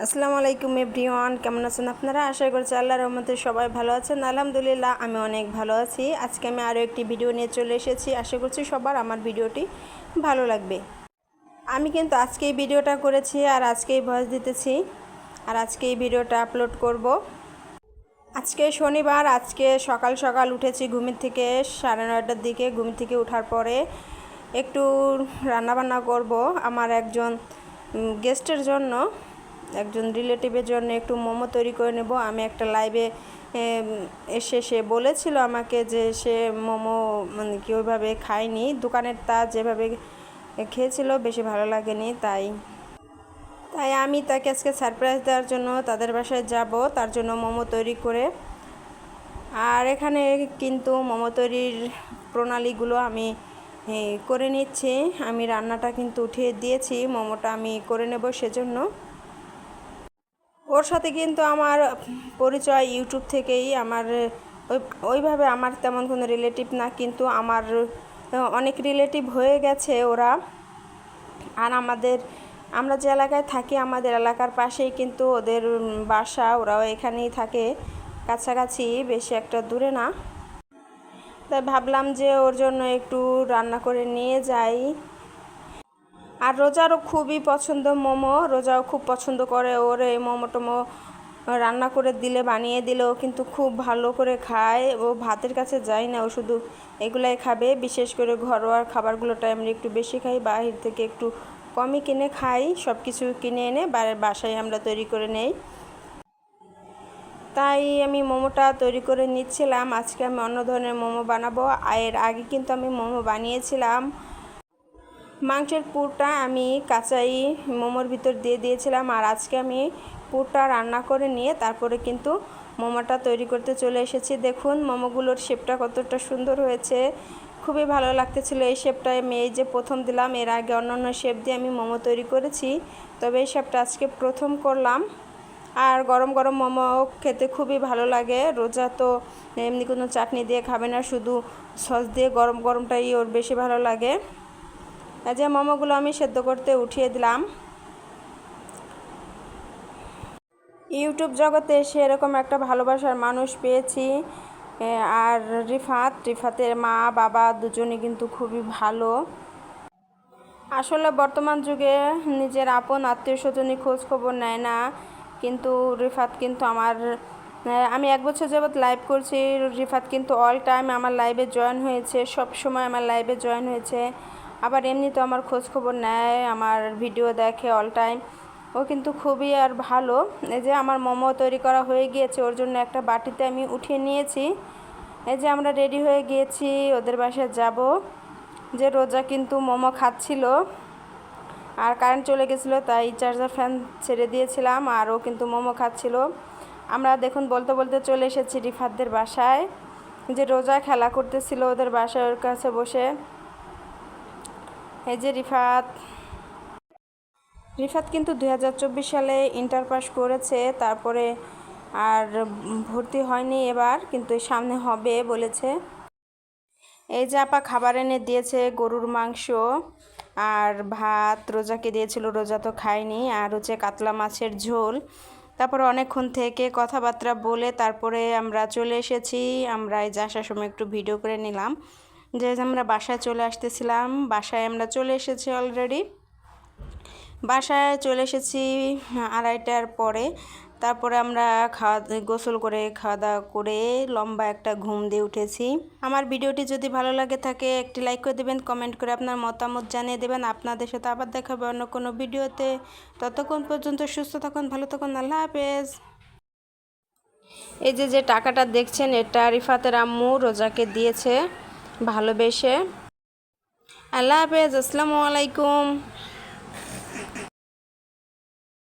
আসসালামু আলাইকুম এভরিওয়ান, কেমন আছেন আপনারা? আশা করছি আল্লাহর রহমতে সবাই ভালো আছেন। আলহামদুলিল্লাহ আমি অনেক ভালো আছি। আজকে আমি আরও একটি ভিডিও নিয়ে চলে এসেছি। আশা করছি সবার আমার ভিডিওটি ভালো লাগবে। আমি কিন্তু আজকেই ভিডিওটা করেছি আর আজকেই ভয়েস দিতেছি আর আজকে এই ভিডিওটা আপলোড করব। আজকে শনিবার, আজকে সকাল সকাল উঠেছি ঘুমের থেকে 9:30টার দিকে। ঘুম থেকে ওঠার পরে একটু রান্নাবান্না করব আমার একজন গেস্টের জন্য, একজন রিলেটিভের জন্য একটু মোমো তৈরি করে নেব। আমি একটা লাইভে এসে সে বলেছিল আমাকে যে সে মোমো মানে কি ওইভাবে খায়নি, দোকানের তা যেভাবে খেয়েছিল বেশি ভালো লাগেনি। তাই আমি তাকে আজকে সারপ্রাইজ দেওয়ার জন্য তাদের বাসায় যাব, তার জন্য মোমো তৈরি করে। আর এখানে কিন্তু মোমো তৈরির প্রণালীগুলো আমি করে নিচ্ছি। আমি রান্নাটা কিন্তু উঠিয়ে দিয়েছি, মোমোটা আমি করে নেব সেজন্য। ওর সাথে কিন্তু আমার পরিচয় ইউটিউব থেকেই। আমার ওইভাবে আমার তেমন কোনো রিলেটিভ না, কিন্তু আমার অনেক রিলেটিভ হয়ে গেছে ওরা। আর আমরা যে এলাকায় থাকি আমাদের এলাকার পাশেই কিন্তু ওদের বাসা, ওরাও এখানেই থাকে, কাছাকাছি, বেশি একটা দূরে না। তাই ভাবলাম যে ওর জন্য একটু রান্না করে নিয়ে যাই। আর রোজারও খুবই পছন্দ মোমো, রোজাও খুব পছন্দ করে। ওর এই মোমো টোমো রান্না করে দিলে, বানিয়ে দিলেও কিন্তু খুব ভালো করে খায়। ও ভাতের কাছে যায় না, ও শুধু এগুলাই খাবে। বিশেষ করে ঘরোয়া খাবারগুলোটা আমরা একটু বেশি খাই, বাহির থেকে একটু কমই কিনে খাই। সব কিছু কিনে এনে বাসায় আমরা তৈরি করে নেই। তাই আমি মোমোটা তৈরি করে নিচ্ছিলাম। আজকে আমি অন্য ধরনের মোমো বানাবো। এর আগে কিন্তু আমি মোমো বানিয়েছিলাম। মাংসের পুরটা আমি কাঁচাই মোমোর ভিতর দিয়ে দিয়েছিলাম, আর আজকে আমি পুরটা রান্না করে নিয়ে তারপরে কিন্তু মোমোটা তৈরি করতে চলে এসেছি। দেখুন মোমোগুলোর শেপটা কতটা সুন্দর হয়েছে, খুবই ভালো লাগতেছিল এই শেপটা। আমি এই যে প্রথম দিলাম, এর আগে অন্যান্য শেপ দিয়ে আমি মোমো তৈরি করেছি, তবে এই শেপটা আজকে প্রথম করলাম। আর গরম গরম মোমো খেতে খুবই ভালো লাগে। রোজা তো এমনি কোনো চাটনি দিয়ে খাবে না, শুধু সস দিয়ে গরম গরমটাই ওর বেশি ভালো লাগে। এই যে মোমোগুলো আমি সেদ্ধ করতে উঠিয়ে দিলাম। ইউটিউব জগতে এসে এরকম একটা ভালোবাসার মানুষ পেয়েছি। আর রিফাতের মা বাবা দুজনই কিন্তু খুবই ভালো। আসলে বর্তমান যুগে নিজের আপন আত্মীয় স্বজনই খোঁজ খবর নেয় না, কিন্তু রিফাত কিন্তু আমি 1 বছর যাবৎ লাইভ করছি। রিফাত কিন্তু অল টাইম আমার লাইভে জয়েন হয়েছে, সব সময় আমার লাইভে জয়েন হয়েছে। আবার এমনি তো আমার খোঁজ খবর নেয়, আমার ভিডিও দেখে অল টাইম। ও কিন্তু খুবই আর ভালো। এই যে আমার মোমো তৈরি করা হয়ে গিয়েছে, ওর জন্য একটা বাটিতে আমি উঠিয়ে নিয়েছি। এই যে আমরা রেডি হয়ে গিয়েছি, ওদের বাসায় যাব। যে রোজা কিন্তু মোমো খাচ্ছিল, আর কারেন্ট চলে গেছিলো, তাই চার্জার ফ্যান ছেড়ে দিয়েছিলাম, আর ও কিন্তু মোমো খাচ্ছিল। আমরা দেখুন বলতে বলতে চলে এসেছি রিফাতদের বাসায়। যে রোজা খেলা করতেছিল ওদের বাসায়, ওর কাছে বসে। এই যে রিফাত কিন্তু 2024 সালে ইন্টার পাস করেছে, তারপরে আর ভর্তি হয়নি এবার, কিন্তু সামনে হবে বলেছে। এই যে আপা খাবার এনে দিয়েছে, গরুর মাংস আর ভাত রোজাকে দিয়েছিল, রোজা তো খায়নি। আর হচ্ছে কাতলা মাছের ঝোল। তারপরে অনেকক্ষণ থেকে কথাবার্তা বলে তারপরে আমরা চলে এসেছি। আমরা এই যে আসার সময় একটু ভিডিও করে নিলাম, যে আমরা বাসায় চলে আসতেছিলাম। বাসায় আমরা চলে এসেছি অলরেডি। বাসায় চলে এসেছি 2:30টার পরে। তারপরে আমরা গোসল করে খাওয়া দাওয়া করে লম্বা একটা ঘুম দিয়ে উঠেছি। আমার ভিডিওটি যদি ভালো লাগে থাকে একটি লাইক করে দেবেন, কমেন্ট করে আপনার মতামত জানিয়ে দেবেন। আপনাদের সাথে আবার দেখা হবে অন্য কোনো ভিডিওতে। ততক্ষণ পর্যন্ত সুস্থ থাকুন, ভালো থাকুন, আল্লাহ হাফেজ। এই যে টাকাটা দেখছেন, এটা রিফাতের আম্মু রোজাকে দিয়েছে ভালোবেসে। আল্লাহ হাফেজ, আসসালামু আলাইকুম।